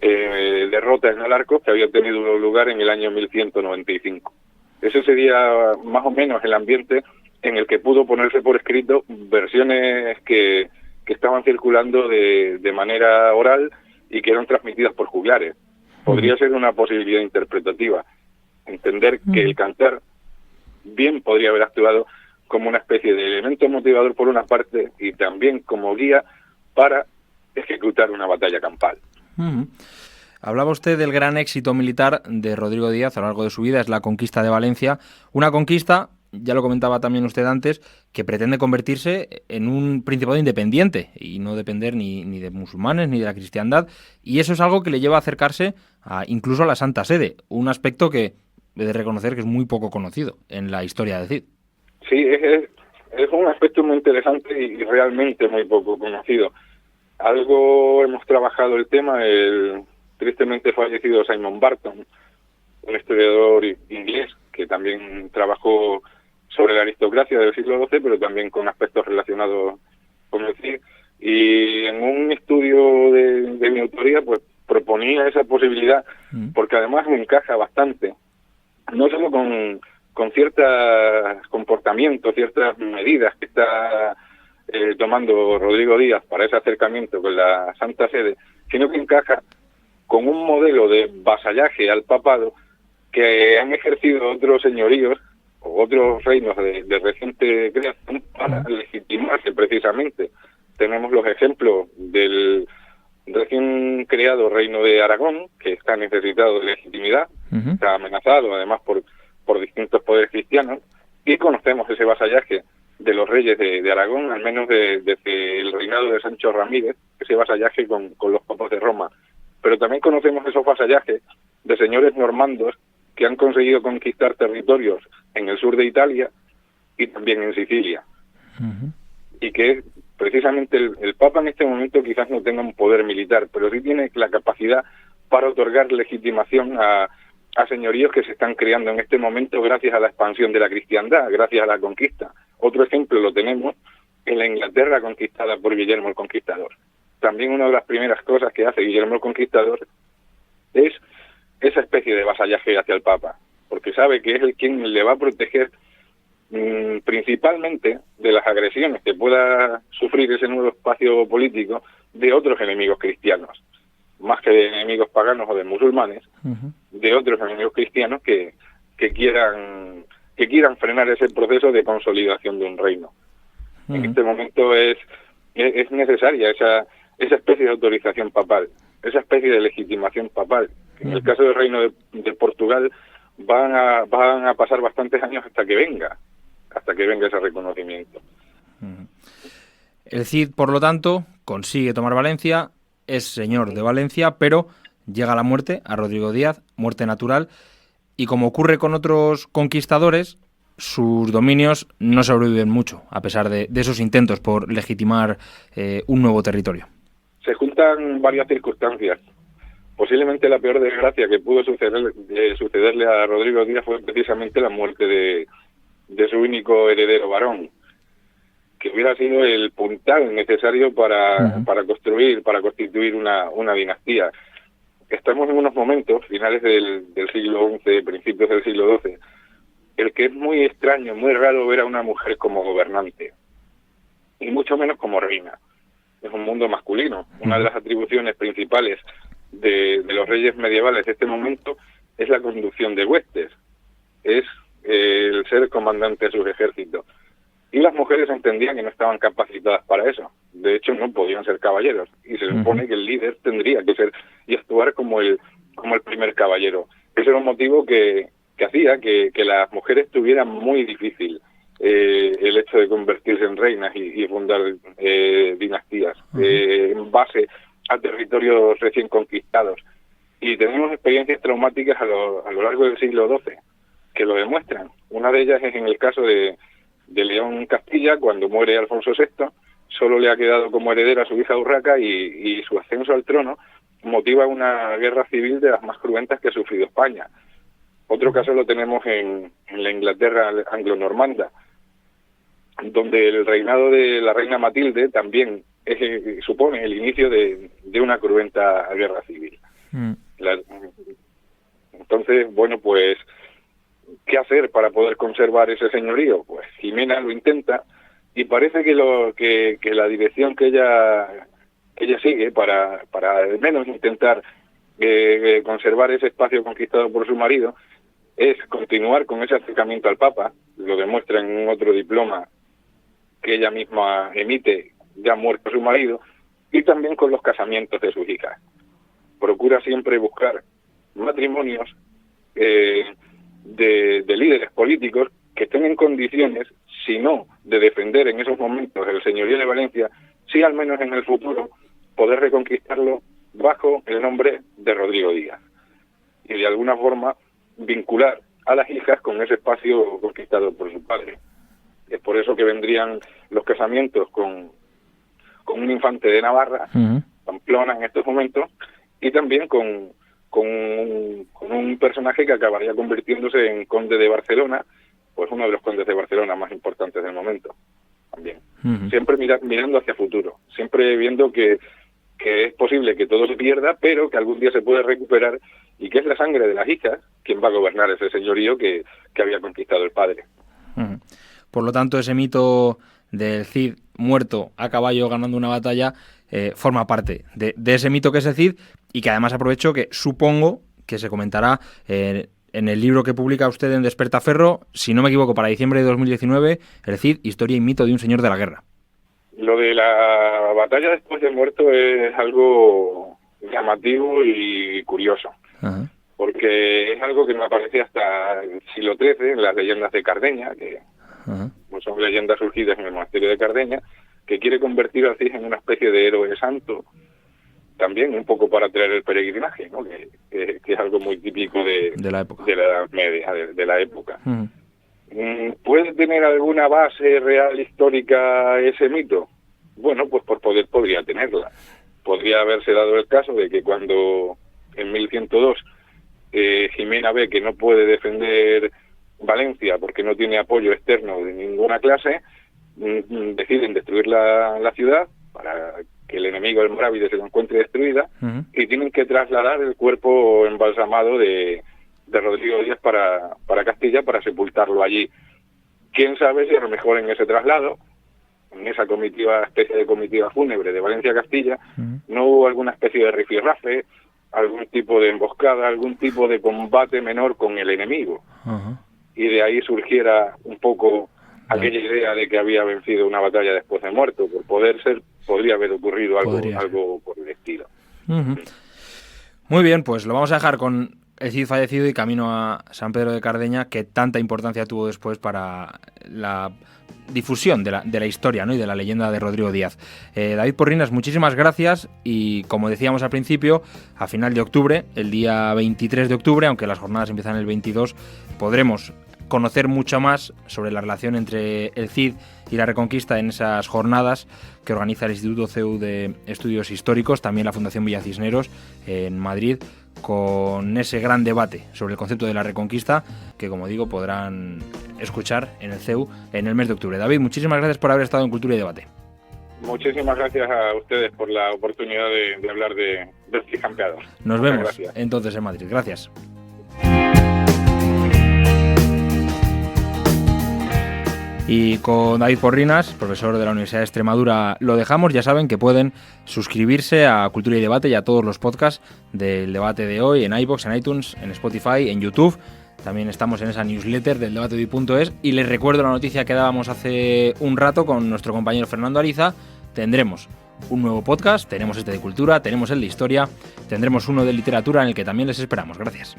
derrota en Alarcos, que había tenido lugar en el año 1195. Ese sería más o menos el ambiente en el que pudo ponerse por escrito versiones que estaban circulando de manera oral y que eran transmitidas por juglares. Podría ser una posibilidad interpretativa. Entender que el cantar bien podría haber actuado como una especie de elemento motivador por una parte y también como guía para ejecutar una batalla campal.
Hablaba usted del gran éxito militar de Rodrigo Díaz a lo largo de su vida, es la conquista de Valencia. Una conquista, ya lo comentaba también usted antes, que pretende convertirse en un principado independiente y no depender ni de musulmanes ni de la cristiandad. Y eso es algo que le lleva a acercarse incluso a la Santa Sede, un aspecto que he de reconocer que es muy poco conocido en la historia de Cid.
Sí, es un aspecto muy interesante y realmente muy poco conocido. Algo hemos trabajado el tema, el tristemente fallecido Simon Barton, un historiador inglés que también trabajó sobre la aristocracia del siglo XII, pero también con aspectos relacionados con el Cid, y en un estudio de mi autoría pues proponía esa posibilidad, porque además me encaja bastante, no solo con ciertos comportamientos, ciertas medidas que está tomando Rodrigo Díaz para ese acercamiento con la Santa Sede, sino que encaja con un modelo de vasallaje al papado que han ejercido otros señoríos o otros reinos de reciente creación para legitimarse precisamente. Tenemos los ejemplos del recién creado reino de Aragón, que está necesitado de legitimidad, está amenazado además por distintos poderes cristianos, y conocemos ese vasallaje de los reyes de Aragón, al menos desde el reinado de Sancho Ramírez, ese vasallaje con los papas de Roma. Pero también conocemos esos vasallajes de señores normandos que han conseguido conquistar territorios en el sur de Italia y también en Sicilia. Y que precisamente el Papa en este momento quizás no tenga un poder militar, pero sí tiene la capacidad para otorgar legitimación a a señoríos que se están creando en este momento gracias a la expansión de la cristiandad, gracias a la conquista. Otro ejemplo lo tenemos en la Inglaterra conquistada por Guillermo el Conquistador. También una de las primeras cosas que hace Guillermo el Conquistador es esa especie de vasallaje hacia el Papa, porque sabe que es el quien le va a proteger principalmente de las agresiones que pueda sufrir ese nuevo espacio político de otros enemigos cristianos, más que de enemigos paganos o de musulmanes, de otros enemigos cristianos que quieran frenar ese proceso de consolidación de un reino. En este momento es necesaria esa especie de autorización papal, esa especie de legitimación papal. En el caso del reino de Portugal van a pasar bastantes años hasta que venga ese reconocimiento.
El Cid, por lo tanto, consigue tomar Valencia, es señor de Valencia, pero llega la muerte a Rodrigo Díaz, muerte natural, y como ocurre con otros conquistadores, sus dominios no sobreviven mucho, a pesar de esos intentos por legitimar un nuevo territorio. Se
juntan varias circunstancias. Posiblemente la peor desgracia que pudo sucederle a Rodrigo Díaz fue precisamente la muerte de su único heredero varón, que hubiera sido el puntal necesario para constituir una dinastía. Estamos en unos momentos, finales del siglo XI, principios del siglo XII, el que es muy extraño, muy raro ver a una mujer como gobernante, y mucho menos como reina. Es un mundo masculino. Una de las atribuciones principales de los reyes medievales de este momento es la conducción de huestes, es el ser comandante de sus ejércitos. Y las mujeres entendían que no estaban capacitadas para eso. De hecho, no podían ser caballeros. Y se supone que el líder tendría que ser y actuar como el primer caballero. Ese era un motivo que hacía que las mujeres tuvieran muy difícil el hecho de convertirse en reinas y fundar dinastías en base a territorios recién conquistados. Y tenemos experiencias traumáticas a lo largo del siglo XII que lo demuestran. Una de ellas es en el caso de León Castilla, cuando muere Alfonso VI, solo le ha quedado como heredera a su hija Urraca y su ascenso al trono motiva una guerra civil de las más cruentas que ha sufrido España. Otro caso lo tenemos en la Inglaterra anglo-normanda, donde el reinado de la reina Matilde también supone el inicio de una cruenta guerra civil. Entonces, bueno, pues, ¿qué hacer para poder conservar ese señorío? Pues Jimena lo intenta y parece que la dirección que ella sigue para al menos intentar conservar ese espacio conquistado por su marido es continuar con ese acercamiento al Papa. Lo demuestra en otro diploma que ella misma emite ya muerto su marido, y también con los casamientos de sus hijas. Procura siempre buscar matrimonios de líderes políticos que estén en condiciones, si no de defender en esos momentos el señorío de Valencia, sí al menos en el futuro poder reconquistarlo bajo el nombre de Rodrigo Díaz, y de alguna forma vincular a las hijas con ese espacio conquistado por su padre. Es por eso que vendrían los casamientos con un infante de Navarra, Pamplona en estos momentos, y también con un personaje que acabaría convirtiéndose en conde de Barcelona, pues uno de los condes de Barcelona más importantes del momento también. Siempre mirando hacia futuro, siempre viendo que es posible que todo se pierda, pero que algún día se puede recuperar, y que es la sangre de las hijas quien va a gobernar ese señorío que había conquistado el padre.
Por lo tanto, ese mito del Cid muerto a caballo ganando una batalla forma parte de ese mito que es el Cid, y que además aprovecho que supongo que se comentará en el libro que publica usted en Despertaferro, si no me equivoco, para diciembre de 2019, el Cid, historia y mito de un señor de la guerra.
Lo de la batalla después de muerto es algo llamativo y curioso, porque es algo que no aparece hasta el siglo XIII en las leyendas de Cardeña, que pues son leyendas surgidas en el monasterio de Cardeña, que quiere convertir al Cid en una especie de héroe santo, también un poco para traer el peregrinaje, ¿no? que es algo muy típico de la época, de la Edad Media, de la época. ¿Puede tener alguna base real histórica ese mito? Bueno, pues por poder podría tenerla. Podría haberse dado el caso de que cuando en 1102 Jimena ve que no puede defender Valencia porque no tiene apoyo externo de ninguna clase, deciden destruir la ciudad para que el enemigo, el Morávide, se lo encuentre destruida, y tienen que trasladar el cuerpo embalsamado de Rodrigo Díaz para Castilla para sepultarlo allí. Quién sabe si a lo mejor en ese traslado, en esa especie de comitiva fúnebre de Valencia a Castilla, no hubo alguna especie de rifirrafe, algún tipo de emboscada, algún tipo de combate menor con el enemigo. Y de ahí surgiera un poco aquella idea de que había vencido una batalla después de muerto. Por poder ser, podría haber ocurrido algo por el estilo.
Muy bien, pues lo vamos a dejar con el Cid fallecido y camino a San Pedro de Cardeña, que tanta importancia tuvo después para la difusión de la historia, ¿no? Y de la leyenda de Rodrigo Díaz. David Porrinas, muchísimas gracias, y como decíamos al principio, a final de octubre, el día 23 de octubre, aunque las jornadas empiezan el 22, podremos conocer mucho más sobre la relación entre el Cid y la Reconquista en esas jornadas que organiza el Instituto CEU de Estudios Históricos, también la Fundación Villa Cisneros en Madrid, con ese gran debate sobre el concepto de la Reconquista que, como digo, podrán escuchar en el CEU en el mes de octubre. David, muchísimas gracias por haber estado en Cultura y Debate.
Muchísimas gracias a ustedes por la oportunidad de hablar del Cid campeador.
Nos vemos entonces en Madrid. Gracias. Y con David Porrinas, profesor de la Universidad de Extremadura, lo dejamos. Ya saben que pueden suscribirse a Cultura y Debate y a todos los podcasts del debate de hoy en iVoox, en iTunes, en Spotify, en YouTube. También estamos en esa newsletter del debatedehoy.es. Y les recuerdo la noticia que dábamos hace un rato con nuestro compañero Fernando Ariza. Tendremos un nuevo podcast, tenemos este de cultura, tenemos el de historia, tendremos uno de literatura en el que también les esperamos. Gracias.